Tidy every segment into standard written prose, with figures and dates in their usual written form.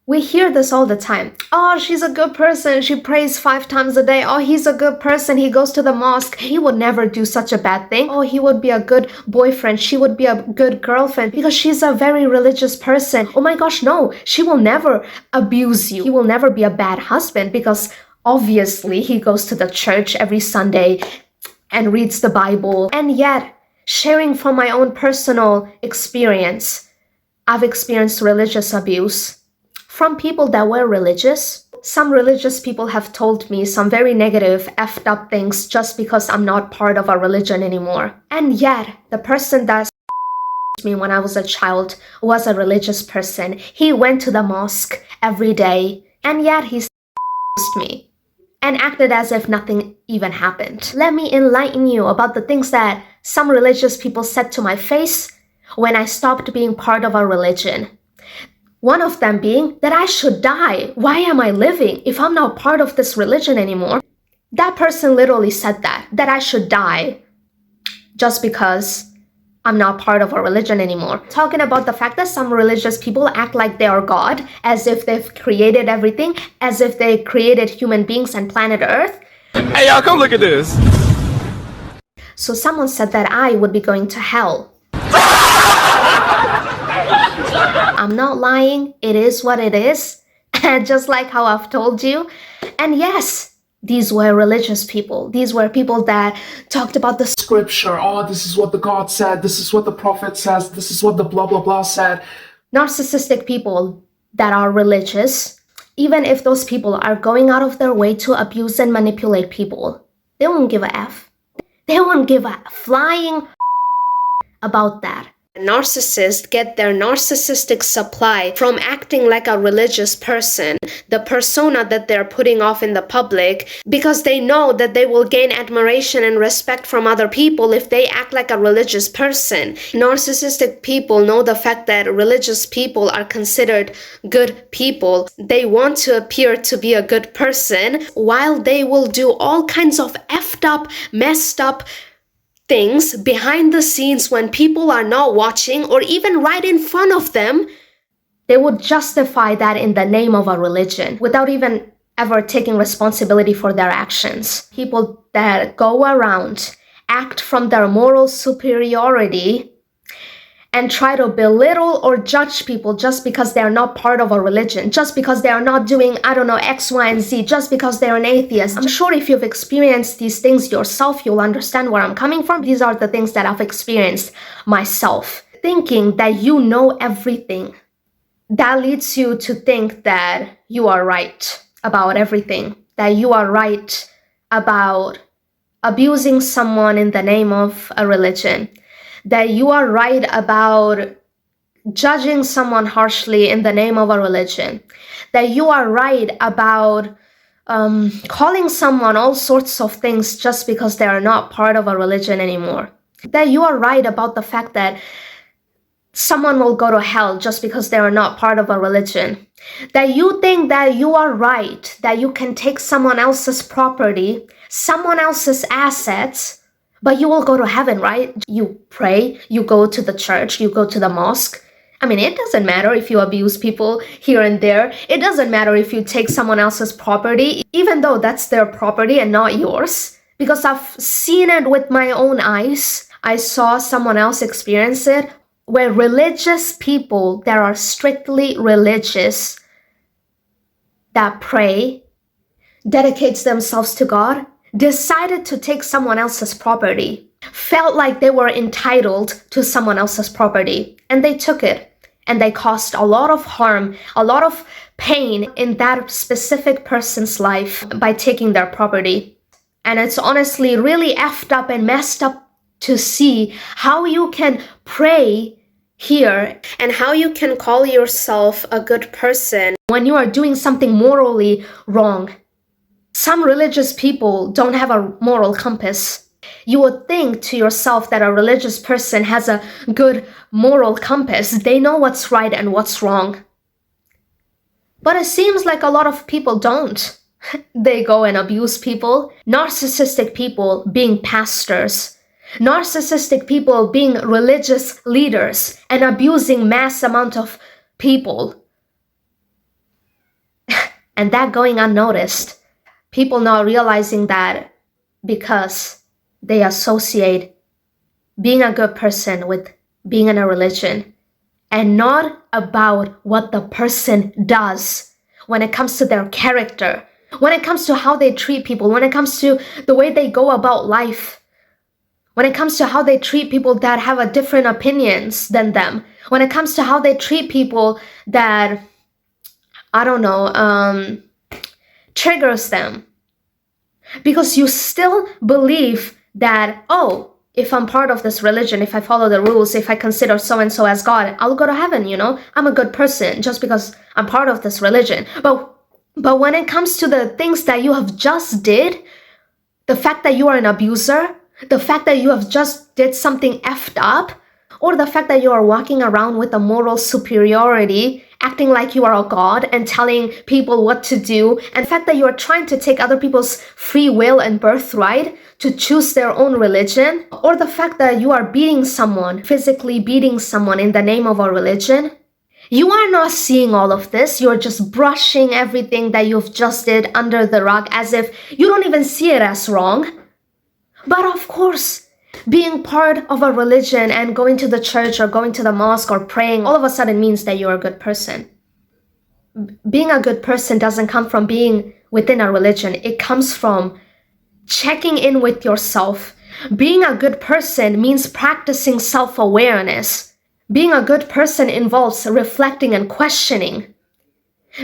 We hear this all the time. Oh, she's a good person. She prays 5 times a day. Oh, he's a good person. He goes to the mosque. He would never do such a bad thing. Oh, he would be a good boyfriend. She would be a good girlfriend because she's a very religious person. Oh my gosh, no. She will never abuse you. He will never be a bad husband because obviously he goes to the church every Sunday and reads the Bible. And yet, sharing from my own personal experience, I've experienced religious abuse from people that were religious. Some religious people have told me some very negative, effed up things just because I'm not part of a religion anymore. And yet, the person that me when I was a child was a religious person. He went to the mosque every day, and yet he me and acted as if nothing even happened. Let me enlighten you about the things that some religious people said to my face when I stopped being part of a religion. One of them being that I should die. Why am I living if I'm not part of this religion anymore? That person literally said that I should die just because I'm not part of a religion anymore. Talking about the fact that some religious people act like they are God, as if they've created everything, as if they created human beings and planet Earth. Hey y'all, come look at this. So someone said that I would be going to hell. I'm not lying, it is what it is, just like how I've told you. And yes, these were religious people. These were people that talked about the scripture. Oh, this is what the God said. This is what the prophet says. This is what the blah, blah, blah said. Narcissistic people that are religious, even if those people are going out of their way to abuse and manipulate people, they won't give a F. They won't give a flying about that. Narcissists get their narcissistic supply from acting like a religious person, the persona that they're putting off in the public, because they know that they will gain admiration and respect from other people if they act like a religious person. Narcissistic people know the fact that religious people are considered good people. They want to appear to be a good person, while they will do all kinds of effed up, messed up things behind the scenes when people are not watching or even right in front of them. They would justify that in the name of a religion without even ever taking responsibility for their actions. People that go around, act from their moral superiority, and try to belittle or judge people just because they're not part of a religion, just because they are not doing, I don't know, X, Y, and Z, just because they're an atheist. I'm sure if you've experienced these things yourself, you'll understand where I'm coming from. These are the things that I've experienced myself. Thinking that you know everything, that leads you to think that you are right about everything, that you are right about abusing someone in the name of a religion, that you are right about judging someone harshly in the name of a religion, that you are right about calling someone all sorts of things just because they are not part of a religion anymore, that you are right about the fact that someone will go to hell just because they are not part of a religion, that you think that you are right, that you can take someone else's property, someone else's assets, but you will go to heaven, right? You pray, you go to the church, you go to the mosque. I mean, it doesn't matter if you abuse people here and there. It doesn't matter if you take someone else's property, even though that's their property and not yours. Because I've seen it with my own eyes. I saw someone else experience it, where religious people that are strictly religious, that pray, dedicates themselves to God, decided to take someone else's property, felt like they were entitled to someone else's property, and they took it, and they caused a lot of harm, a lot of pain in that specific person's life by taking their property. And it's honestly really effed up and messed up to see how you can pray here and how you can call yourself a good person when you are doing something morally wrong. Some religious people don't have a moral compass. You would think to yourself that a religious person has a good moral compass. They know what's right and what's wrong. But it seems like a lot of people don't. They go and abuse people. Narcissistic people being pastors. Narcissistic people being religious leaders and abusing mass amount of people. And that going unnoticed. People not realizing that because they associate being a good person with being in a religion, and not about what the person does when it comes to their character, when it comes to how they treat people, when it comes to the way they go about life, when it comes to how they treat people that have a different opinions than them, when it comes to how they treat people that, I don't know, triggers them. Because you still believe that, oh, if I'm part of this religion, if I follow the rules, if I consider so-and-so as God, I'll go to heaven, I'm a good person just because I'm part of this religion. But when it comes to the things that you have just did, the fact that you are an abuser, the fact that you have just did something effed up, or the fact that you are walking around with a moral superiority, acting like you are a god and telling people what to do, and the fact that you are trying to take other people's free will and birthright to choose their own religion, or the fact that you are beating someone, physically beating someone in the name of a religion, you are not seeing all of this. You're just brushing everything that you've just did under the rug as if you don't even see it as wrong. But of course, being part of a religion and going to the church or going to the mosque or praying all of a sudden means that you're a good person. Being a good person doesn't come from being within a religion. It comes from checking in with yourself. Being a good person means practicing self-awareness. Being a good person involves reflecting and questioning.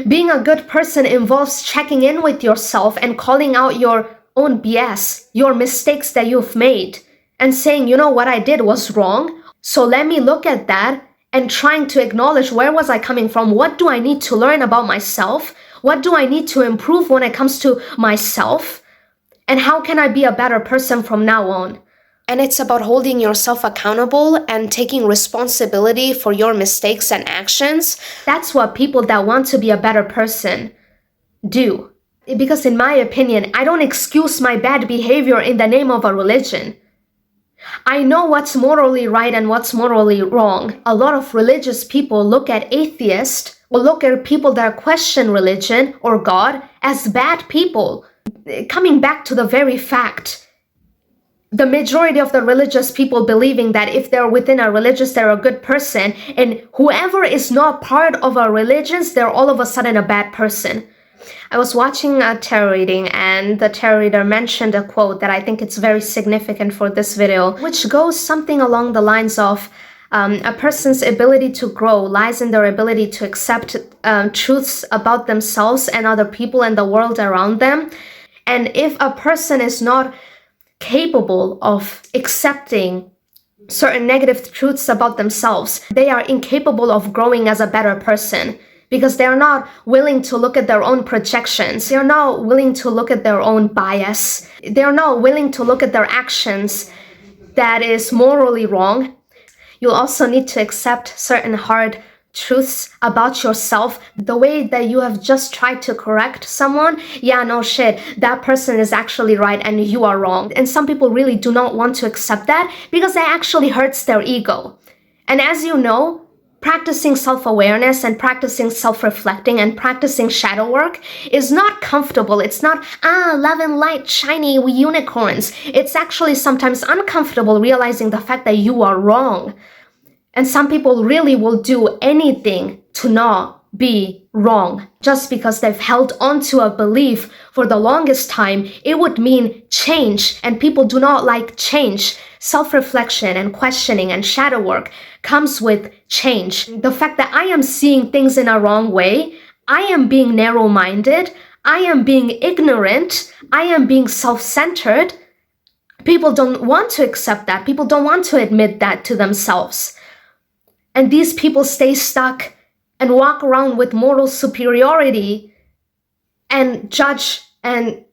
Being a good person involves checking in with yourself and calling out your own BS, your mistakes that you've made, and saying, what I did was wrong. So let me look at that and trying to acknowledge, where was I coming from? What do I need to learn about myself? What do I need to improve when it comes to myself? And how can I be a better person from now on? And it's about holding yourself accountable and taking responsibility for your mistakes and actions. That's what people that want to be a better person do. Because in my opinion, I don't excuse my bad behavior in the name of a religion. I know what's morally right and what's morally wrong. A lot of religious people look at atheists or look at people that question religion or God as bad people. Coming back to the very fact, the majority of the religious people believing that if they're within a religion, they're a good person, and whoever is not part of a religion, they're all of a sudden a bad person. I was watching a tarot reading, and the tarot reader mentioned a quote that I think it's very significant for this video, which goes something along the lines of a person's ability to grow lies in their ability to accept truths about themselves and other people and the world around them. And if a person is not capable of accepting certain negative truths about themselves, they are incapable of growing as a better person. Because they're not willing to look at their own projections. They're not willing to look at their own bias. They're not willing to look at their actions that is morally wrong. You'll also need to accept certain hard truths about yourself. The way that you have just tried to correct someone, no shit, that person is actually right and you are wrong. And some people really do not want to accept that because it actually hurts their ego. And as you know, practicing self-awareness and practicing self-reflecting and practicing shadow work is not comfortable. It's not, love and light, shiny unicorns. It's actually sometimes uncomfortable realizing the fact that you are wrong. And some people really will do anything to not be wrong just because they've held on to a belief for the longest time. It would mean change, and people do not like change. Self-reflection and questioning and shadow work comes with change. The fact that I am seeing things in a wrong way, I am being narrow-minded, I am being ignorant, I am being self-centered. People don't want to accept that. People don't want to admit that to themselves. And these people stay stuck and walk around with moral superiority and judge and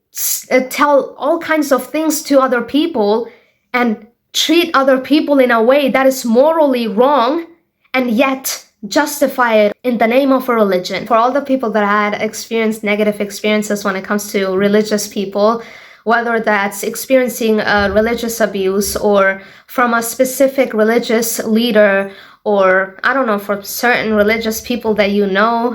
tell all kinds of things to other people and treat other people in a way that is morally wrong and yet justify it in the name of a religion. For all the people that had experienced negative experiences when it comes to religious people, whether that's experiencing religious abuse or from a specific religious leader, or I don't know, for certain religious people that you know,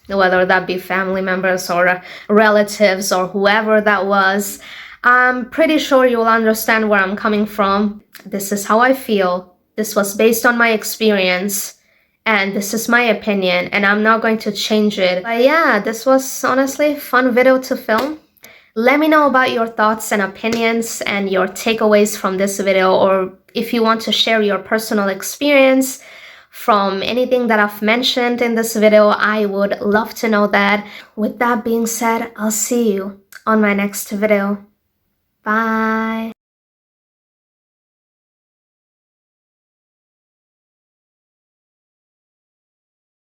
whether that be family members or relatives or whoever that was. I'm pretty sure you'll understand where I'm coming from. This is how I feel. This was based on my experience. And this is my opinion, and I'm not going to change it. But yeah, this was honestly a fun video to film. Let me know about your thoughts and opinions and your takeaways from this video, or if you want to share your personal experience from anything that I've mentioned in this video, I would love to know that. With that being said, I'll see you on my next video. Bye.